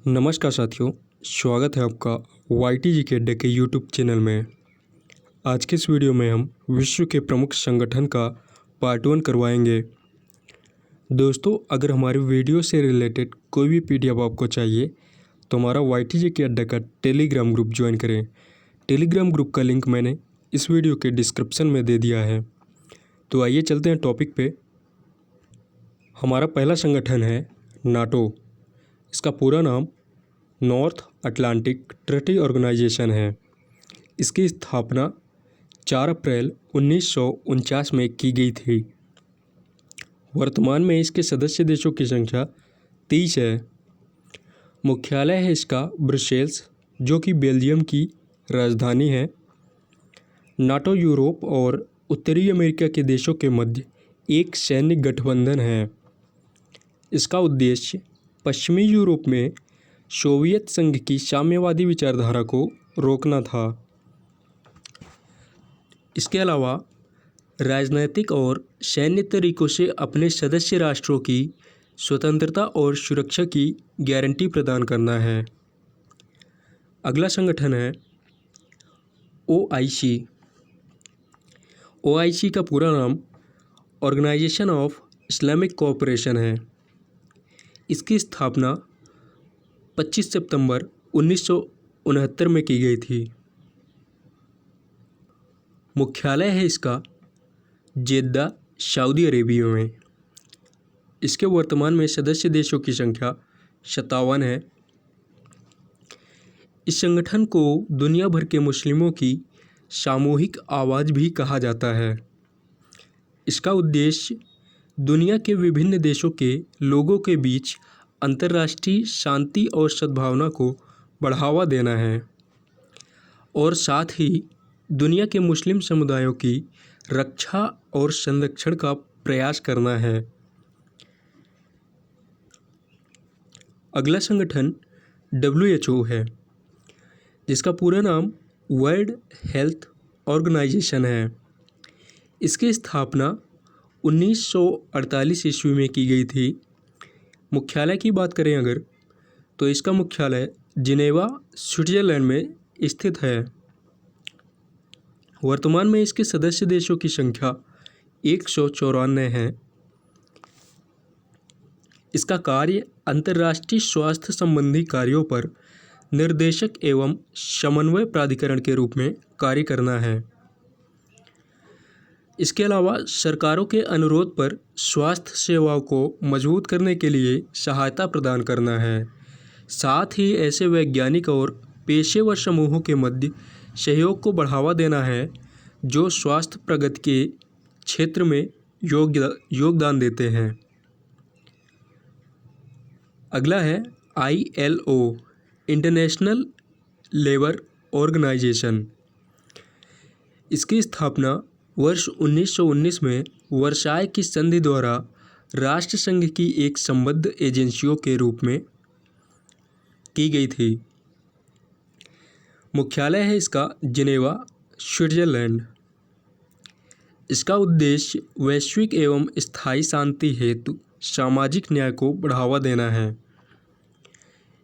नमस्कार साथियों, स्वागत है आपका YTG के अड्डे के यूट्यूब चैनल में। आज के इस वीडियो में हम विश्व के प्रमुख संगठन का पार्ट 1 करवाएंगे। दोस्तों, अगर हमारी वीडियो से रिलेटेड कोई भी PDF आपको चाहिए तो हमारा YTG के अड्डे का टेलीग्राम ग्रुप ज्वाइन करें। टेलीग्राम ग्रुप का लिंक मैंने इस वीडियो के डिस्क्रिप्शन में दे दिया है। तो आइए चलते हैं टॉपिक पे। हमारा पहला संगठन है नाटो। इसका पूरा नाम नॉर्थ अटलांटिक ट्रीटी ऑर्गेनाइजेशन है। इसकी स्थापना 4 अप्रैल 1949 में की गई थी। वर्तमान में इसके सदस्य देशों की संख्या 30 है। मुख्यालय है इसका ब्रुसेल्स, जो कि बेल्जियम की राजधानी है। नाटो यूरोप और उत्तरी अमेरिका के देशों के मध्य एक सैन्य गठबंधन है। इसका उद्देश्य पश्चिमी यूरोप में सोवियत संघ की साम्यवादी विचारधारा को रोकना था। इसके अलावा राजनैतिक और सैन्य तरीकों से अपने सदस्य राष्ट्रों की स्वतंत्रता और सुरक्षा की गारंटी प्रदान करना है। अगला संगठन है OIC। OIC का पूरा नाम ऑर्गेनाइजेशन ऑफ इस्लामिक कोऑपरेशन है। इसकी स्थापना 25 सितंबर 1969 में की गई थी। मुख्यालय है इसका जेद्दा, सऊदी अरेबिया में। इसके वर्तमान में सदस्य देशों की संख्या 57 है। इस संगठन को दुनिया भर के मुस्लिमों की सामूहिक आवाज़ भी कहा जाता है। इसका उद्देश्य दुनिया के विभिन्न देशों के लोगों के बीच अंतर्राष्ट्रीय शांति और सद्भावना को बढ़ावा देना है और साथ ही दुनिया के मुस्लिम समुदायों की रक्षा और संरक्षण का प्रयास करना है। अगला संगठन WHO है, जिसका पूरा नाम वर्ल्ड हेल्थ ऑर्गेनाइजेशन है। इसकी स्थापना 1948 ईस्वी में की गई थी। मुख्यालय की बात करें अगर, तो इसका मुख्यालय जिनेवा, स्विट्ज़रलैंड में स्थित है। वर्तमान में इसके सदस्य देशों की संख्या 194 है। इसका कार्य अंतर्राष्ट्रीय स्वास्थ्य संबंधी कार्यों पर निर्देशक एवं समन्वय प्राधिकरण के रूप में कार्य करना है। इसके अलावा सरकारों के अनुरोध पर स्वास्थ्य सेवाओं को मजबूत करने के लिए सहायता प्रदान करना है। साथ ही ऐसे वैज्ञानिक और पेशेवर समूहों के मध्य सहयोग को बढ़ावा देना है जो स्वास्थ्य प्रगति के क्षेत्र में योगदान देते हैं। अगला है ILO, इंटरनेशनल लेबर ऑर्गेनाइजेशन। इसकी स्थापना वर्ष 1919 में वर्साय की संधि द्वारा राष्ट्र संघ की एक संबद्ध एजेंसियों के रूप में की गई थी। मुख्यालय है इसका जिनेवा, स्विट्ज़रलैंड। इसका उद्देश्य वैश्विक एवं स्थायी शांति हेतु सामाजिक न्याय को बढ़ावा देना है।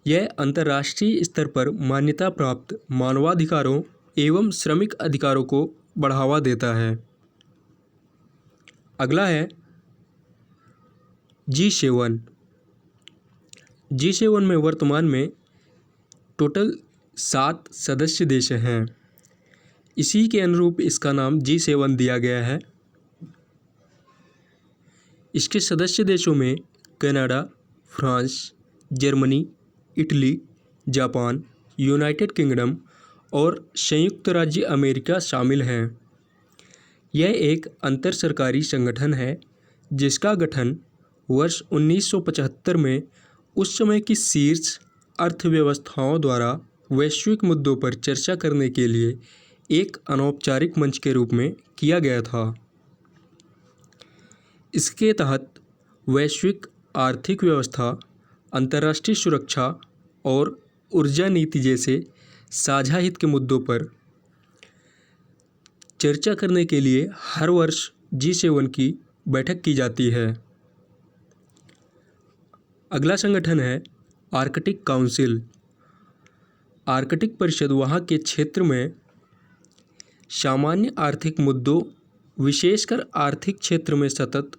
यह अंतर्राष्ट्रीय स्तर पर मान्यता प्राप्त मानवाधिकारों एवं श्रमिक अधिकारों को बढ़ावा देता है। अगला है G7। G7 में वर्तमान में टोटल 7 सदस्य देश हैं। इसी के अनुरूप इसका नाम G7 दिया गया है। इसके सदस्य देशों में Canada, France, Germany, Italy, Japan, United kingdom और संयुक्त राज्य अमेरिका शामिल हैं। यह एक अंतर सरकारी संगठन है जिसका गठन वर्ष 1975 में उस समय की शीर्ष अर्थव्यवस्थाओं द्वारा वैश्विक मुद्दों पर चर्चा करने के लिए एक अनौपचारिक मंच के रूप में किया गया था। इसके तहत वैश्विक आर्थिक व्यवस्था, अंतर्राष्ट्रीय सुरक्षा और ऊर्जा नीति जैसे साझा हित के मुद्दों पर चर्चा करने के लिए हर वर्ष G7 की बैठक की जाती है। अगला संगठन है आर्कटिक काउंसिल। आर्कटिक परिषद वहाँ के क्षेत्र में सामान्य आर्थिक मुद्दों, विशेषकर आर्थिक क्षेत्र में सतत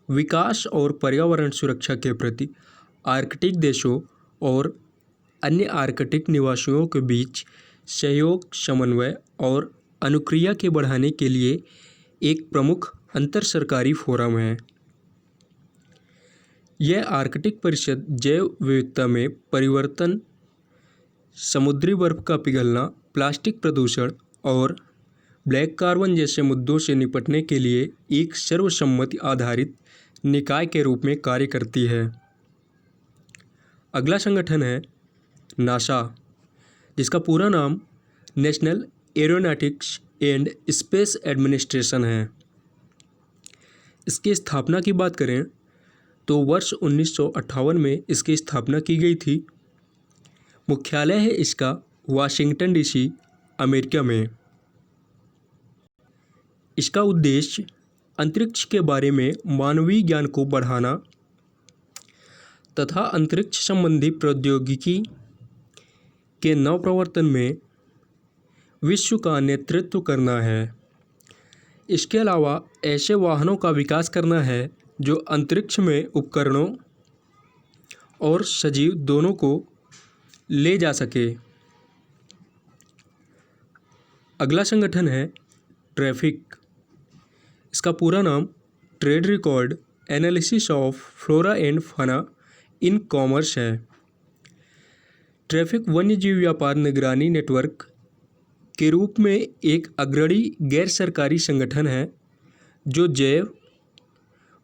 विकास और पर्यावरण सुरक्षा के प्रति आर्कटिक देशों और अन्य आर्कटिक निवासियों के बीच सहयोग, समन्वय और अनुक्रिया के बढ़ाने के लिए एक प्रमुख अंतर सरकारी फोरम है। यह आर्कटिक परिषद जैव विविधता में परिवर्तन, समुद्री बर्फ का पिघलना, प्लास्टिक प्रदूषण और ब्लैक कार्बन जैसे मुद्दों से निपटने के लिए एक सर्वसम्मति आधारित निकाय के रूप में कार्य करती है। अगला संगठन है नासा, जिसका पूरा नाम national aeronautics and space administration है। इसकी स्थापना की बात करें तो वर्ष 1958 में इसकी स्थापना की गई थी। मुख्यालय है इसका वाशिंगटन डीसी, अमेरिका में। इसका उद्देश्य अंतरिक्ष के बारे में मानवीय ज्ञान को बढ़ाना तथा अंतरिक्ष संबंधी प्रौद्योगिकी के नवप्रवर्तन में विश्व का नेतृत्व करना है। इसके अलावा ऐसे वाहनों का विकास करना है जो अंतरिक्ष में उपकरणों और सजीव दोनों को ले जा सके। अगला संगठन है ट्रैफिक। इसका पूरा नाम trade record analysis of flora and फाना इन कॉमर्स है। ट्रैफिक वन्यजीव व्यापार निगरानी नेटवर्क के रूप में एक अग्रणी गैर सरकारी संगठन है जो जैव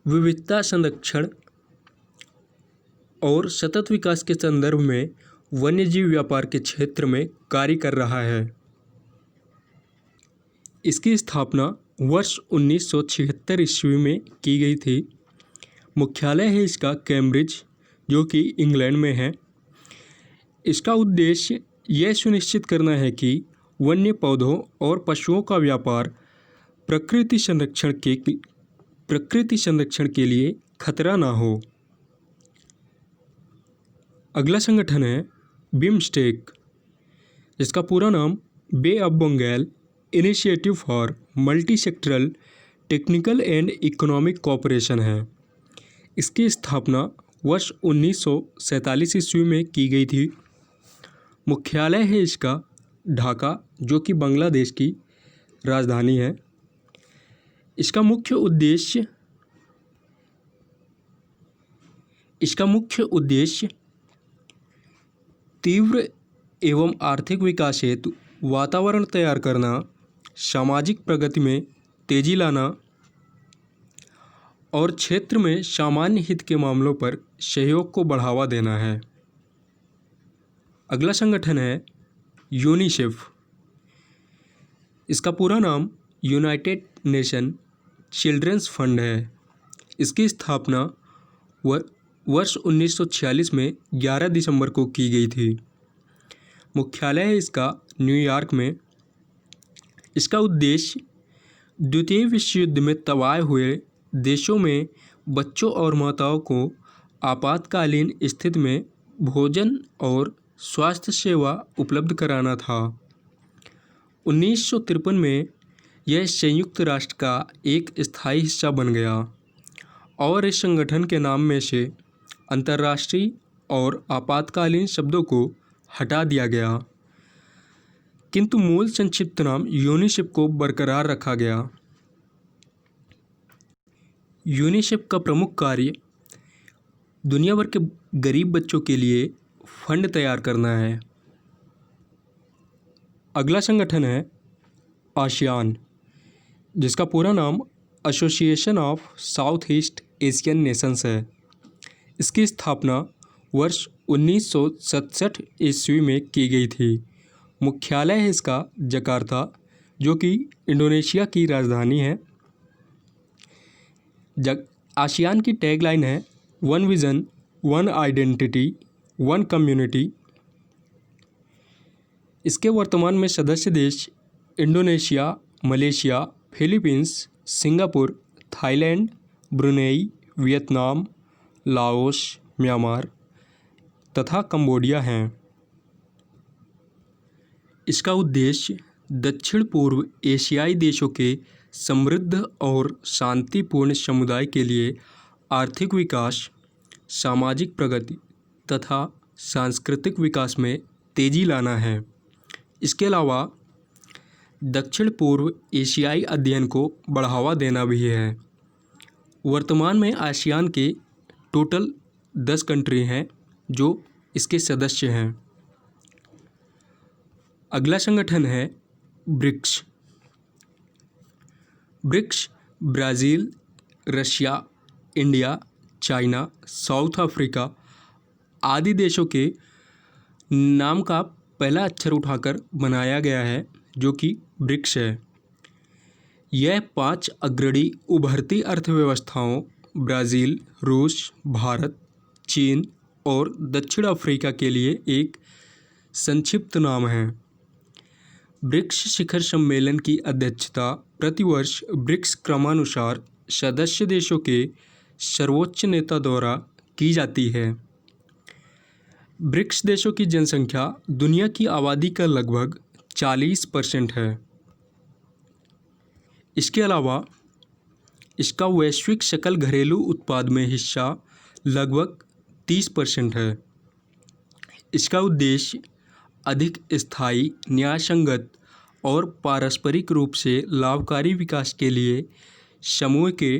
विविधता संरक्षण और सतत विकास के संदर्भ में वन्यजीव व्यापार के क्षेत्र में कार्य कर रहा है। इसकी स्थापना वर्ष 1976 ईस्वी में की गई थी। मुख्यालय है इसका कैम्ब्रिज, जो कि इंग्लैंड में है। इसका उद्देश्य यह सुनिश्चित करना है कि वन्य पौधों और पशुओं का व्यापार प्रकृति संरक्षण के लिए खतरा ना हो। अगला संगठन है बिमस्टेक, जिसका पूरा नाम bay of Bengal initiative for multi sectoral technical and economic cooperation है। इसकी स्थापना वर्ष 1947 ईस्वी में की गई थी। मुख्यालय है इसका ढाका, जो कि बांग्लादेश की राजधानी है। इसका मुख्य उद्देश्य तीव्र एवं आर्थिक विकास हेतु वातावरण तैयार करना, सामाजिक प्रगति में तेजी लाना और क्षेत्र में सामान्य हित के मामलों पर सहयोग को बढ़ावा देना है। अगला संगठन है यूनिसेफ। इसका पूरा नाम यूनाइटेड नेशन चिल्ड्रंस फंड है। इसकी स्थापना वर्ष 1946 में 11 दिसंबर को की गई थी। मुख्यालय है इसका न्यूयॉर्क में। इसका उद्देश्य द्वितीय विश्व युद्ध में तबाह हुए देशों में बच्चों और माताओं को आपातकालीन स्थिति में भोजन और स्वास्थ्य सेवा उपलब्ध कराना था। 1953 में यह संयुक्त राष्ट्र का एक स्थायी हिस्सा बन गया और इस संगठन के नाम में से अंतर्राष्ट्रीय और आपातकालीन शब्दों को हटा दिया गया, किंतु मूल संक्षिप्त नाम यूनिसेफ को बरकरार रखा गया। यूनिसेफ का प्रमुख कार्य दुनिया भर के गरीब बच्चों के लिए फंड तैयार करना है। अगला संगठन है आसियान, जिसका पूरा नाम association of south east Asian Nations है। इसकी स्थापना वर्ष 1967 ईस्वी में की गई थी। मुख्यालय है इसका जकार्ता, जो कि इंडोनेशिया की राजधानी है। आसियान की टैगलाइन है one vision, one identity, one community. इसके वर्तमान में सदस्य देश Indonesia, Malaysia, Philippines, Singapore, Thailand, Brunei, Vietnam, Laos, Myanmar तथा कंबोडिया हैं। इसका उद्देश्य दक्षिण पूर्व एशियाई देशों के समृद्ध और शांतिपूर्ण समुदाय के लिए आर्थिक विकास, सामाजिक प्रगति तथा सांस्कृतिक विकास में तेजी लाना है। इसके अलावा दक्षिण पूर्व एशियाई अध्ययन को बढ़ावा देना भी है। वर्तमान में आसियान के टोटल 10 कंट्री हैं जो इसके सदस्य हैं। अगला संगठन है BRICS. BRICS Brazil, Russia, India, China, South Africa आदि देशों के नाम का पहला अक्षर उठाकर बनाया गया है, जो कि ब्रिक्स है। यह 5 अग्रणी उभरती अर्थव्यवस्थाओं ब्राज़ील, रूस, भारत, चीन और दक्षिण अफ्रीका के लिए एक संक्षिप्त नाम है। ब्रिक्स शिखर सम्मेलन की अध्यक्षता प्रतिवर्ष ब्रिक्स क्रमानुसार सदस्य देशों के सर्वोच्च नेता द्वारा की जाती है। ब्रिक्स देशों की जनसंख्या दुनिया की आबादी का लगभग 40% है। इसके अलावा इसका वैश्विक सकल घरेलू उत्पाद में हिस्सा लगभग 30% है। इसका उद्देश्य अधिक स्थायी, न्यायसंगत और पारस्परिक रूप से लाभकारी विकास के लिए समूह के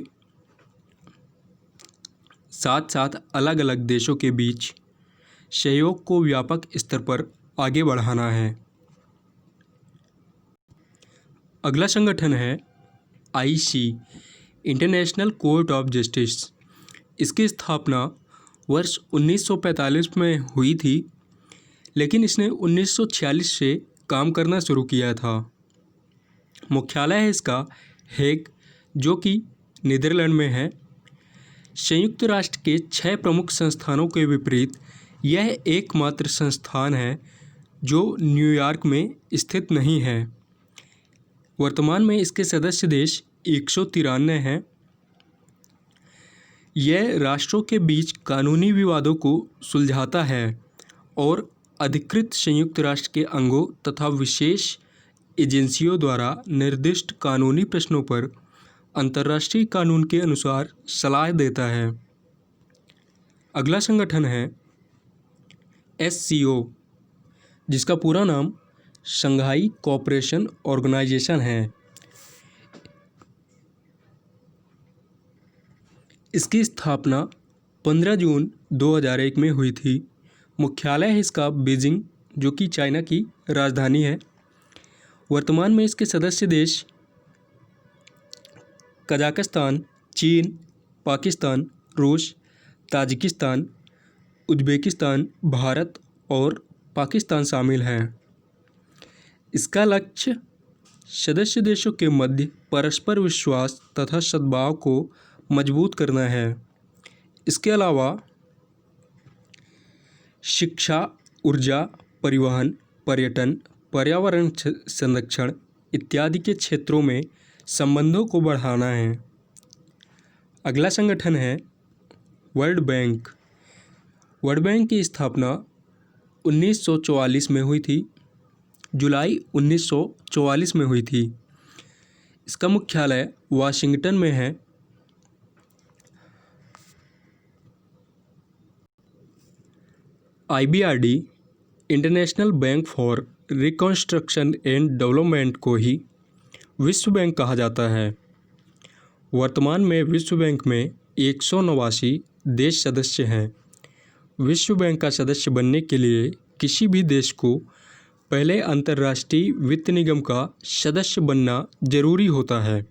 साथ साथ अलग अलग देशों के बीच सहयोग को व्यापक स्तर पर आगे बढ़ाना है। अगला संगठन है IC, international court of justice. इसकी स्थापना वर्ष 1945 में हुई थी, लेकिन इसने 1946 से काम करना शुरू किया था। मुख्यालय है इसका हेग, जो कि नीदरलैंड में है। संयुक्त राष्ट्र के 6 प्रमुख संस्थानों के विपरीत यह एकमात्र संस्थान है जो न्यूयॉर्क में स्थित नहीं है। वर्तमान में इसके सदस्य देश 193 हैं। यह राष्ट्रों के बीच कानूनी विवादों को सुलझाता है और अधिकृत संयुक्त राष्ट्र के अंगों तथा विशेष एजेंसियों द्वारा निर्दिष्ट कानूनी प्रश्नों पर अंतर्राष्ट्रीय कानून के अनुसार सलाह देता है। अगला संगठन है SCO, जिसका पूरा नाम शंघाई कोऑपरेशन ऑर्गेनाइजेशन है। इसकी स्थापना 15 जून 2001 में हुई थी। मुख्यालय है इसका बीजिंग, जो कि चाइना की राजधानी है। वर्तमान में इसके सदस्य देश कजाकिस्तान, चीन, पाकिस्तान, रूस, ताजिकिस्तान, उज़्बेकिस्तान, भारत और पाकिस्तान शामिल हैं। इसका लक्ष्य सदस्य देशों के मध्य परस्पर विश्वास तथा सद्भाव को मजबूत करना है। इसके अलावा शिक्षा, ऊर्जा, परिवहन, पर्यटन, पर्यावरण संरक्षण इत्यादि के क्षेत्रों में संबंधों को बढ़ाना है। अगला संगठन है वर्ल्ड बैंक। वर्ल्ड बैंक की स्थापना 1944 में हुई थी। जुलाई 1944 में हुई थी। इसका मुख्यालय वाशिंगटन में है। IBRD, international bank for reconstruction and development को ही विश्व बैंक कहा जाता है। वर्तमान में विश्व बैंक में 189 देश सदस्य हैं। विश्व बैंक का सदस्य बनने के लिए किसी भी देश को पहले अंतर्राष्ट्रीय वित्त निगम का सदस्य बनना जरूरी होता है।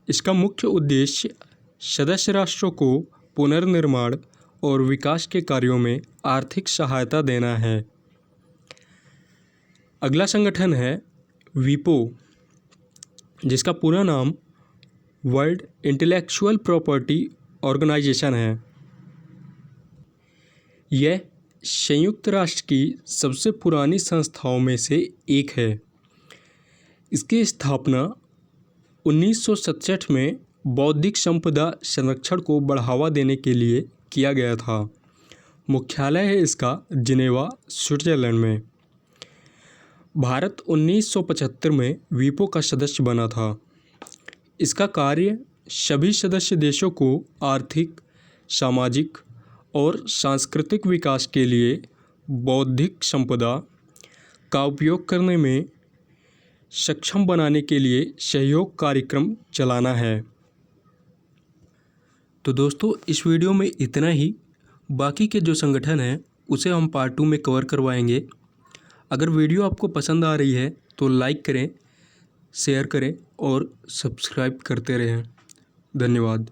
इसका मुख्य उद्देश्य सदस्य राष्ट्रों को पुनर्निर्माण और विकास के कार्यों में आर्थिक सहायता देना है। अगला संगठन है WIPO, जिसका पूरा नाम वर्ल्ड इंटेलेक्चुअल प्रॉपर्टी ऑर्गेनाइजेशन है। यह संयुक्त राष्ट्र की सबसे पुरानी संस्थाओं में से एक है। इसकी स्थापना 1967 में बौद्धिक संपदा संरक्षण को बढ़ावा देने के लिए किया गया था। मुख्यालय है इसका जिनेवा, स्विट्ज़रलैंड में। भारत 1975 में वीपो का सदस्य बना था। इसका कार्य सभी सदस्य देशों को आर्थिक, सामाजिक और सांस्कृतिक विकास के लिए बौद्धिक संपदा का उपयोग करने में सक्षम बनाने के लिए सहयोग कार्यक्रम चलाना है। तो दोस्तों, इस वीडियो में इतना ही। बाकी के जो संगठन हैं उसे हम पार्ट 2 में कवर करवाएंगे। अगर वीडियो आपको पसंद आ रही है तो लाइक करें, शेयर करें और सब्सक्राइब करते रहें। धन्यवाद।